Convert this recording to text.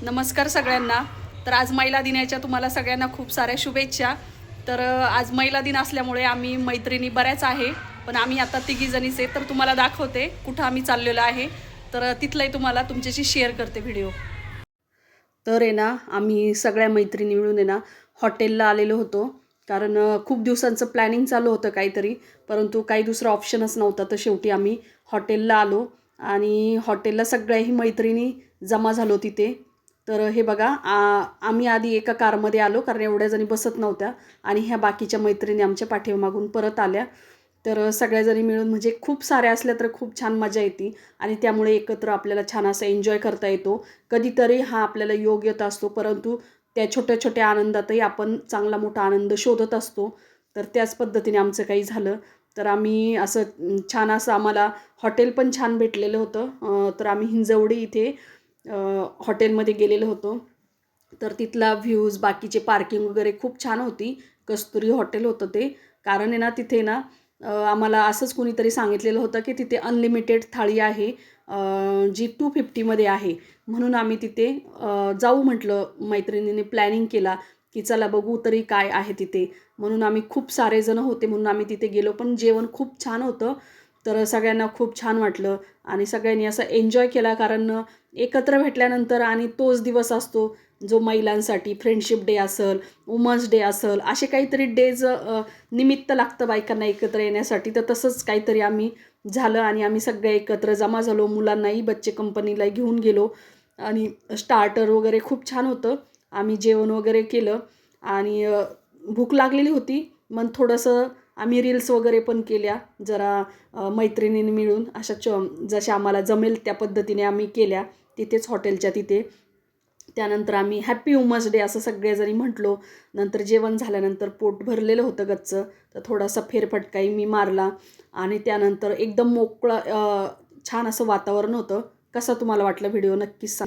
नमस्कार सगळ्यांना. तर आज महिला दिनाच्या तुम्हाला सगळ्यांना खूप साऱ्या शुभेच्छा. तर आज महिला दिन असल्यामुळे आम्ही मैत्रिणी बऱ्याच आहे, पण आम्ही आता तिघीजणीच आहे. तर तुम्हाला दाखवते कुठं आम्ही चाललेलो आहे. तर तिथलंही तुम्हाला तुमच्याशी शेअर करते व्हिडिओ. तर आहे ना, आम्ही सगळ्या मैत्रिणी मिळून आहे ना हॉटेलला आलेलो होतो. कारण खूप दिवसांचं प्लॅनिंग चालू होतं काहीतरी, परंतु काही दुसरा ऑप्शनच नव्हता. तर शेवटी आम्ही हॉटेलला आलो आणि हॉटेलला सगळ्याही मैत्रिणी जमा झालो तिथे. तर हे बघा, आम्ही आधी एका कारमध्ये आलो कारण एवढ्या जणी बसत नव्हत्या आणि ह्या बाकीच्या मैत्रिणी आमच्या पाठीमागून परत आल्या. तर सगळ्याजणी मिळून म्हणजे खूप साऱ्या असल्या तर खूप छान मजा येते आणि त्यामुळे एकत्र आपल्याला छान असं एन्जॉय करता येतो. कधीतरी हा आपल्याला योग येत असतो, परंतु त्या छोट्या छोट्या आनंदातही आपण चांगला मोठा आनंद शोधत असतो. तर त्याच पद्धतीने आमचं काही झालं. तर आम्ही असं छान असं आम्हाला हॉटेल पण छान भेटलेलं होतं. तर आम्ही हिंजवडी इथे हॉटेलमध्ये गेलेलो होतो. तर तिथला व्ह्यूज बाकीचे पार्किंग वगैरे खूप छान होती. कस्तुरी हॉटेल होतं ते. कारण आहे ना तिथे ना आम्हाला असंच कुणीतरी सांगितलेलं होतं की तिथे अनलिमिटेड थाळी आहे, जी 250मध्ये आहे. म्हणून आम्ही तिथे जाऊ म्हटलं. मैत्रिणींनी प्लॅनिंग केला की चला बघू तरी काय आहे तिथे. म्हणून आम्ही खूप सारे जण होते म्हणून आम्ही तिथे गेलो. पण जेवण खूप छान होतं. तर सगळ्यांना खूप छान वाटलं आणि सगळ्यांनी असं एन्जॉय केला. कारण एकत्र भेटल्यानंतर आणि तोच दिवस असतो जो महिलांसाठी फ्रेंडशिप डे असेल, वुमन्स डे असेल, असे काहीतरी डेज निमित्त लागतं बायकांना एकत्र येण्यासाठी. तर तसंच काहीतरी आम्ही झालं आणि आम्ही सगळे एकत्र जमा झालो. मुलांनाही बच्चे कंपनीला घेऊन गेलो आणि स्टार्टर वगैरे खूप छान होतं. आम्ही जेवण वगैरे केलं आणि भूक लागलेली होती. मग थोडंसं आम्ही रील्स वगैरे पण केल्या जरा, मैत्रिणींनी मिळून अशा जशा आम्हाला जमेल त्या पद्धतीने आम्ही केल्या तिथेच हॉटेलच्या तिथे. त्यानंतर आम्ही हॅपी वुमन्स डे असं सगळेजणी म्हटलो. नंतर जेवण झाल्यानंतर पोट भरलेलं होतं गच्चं. तर थोडासा फेरफटकाही मी मारला आणि त्यानंतर एकदम मोकळं छान असं वातावरण होतं. कसा तुम्हाला वाटला व्हिडिओ नक्कीच सांगा.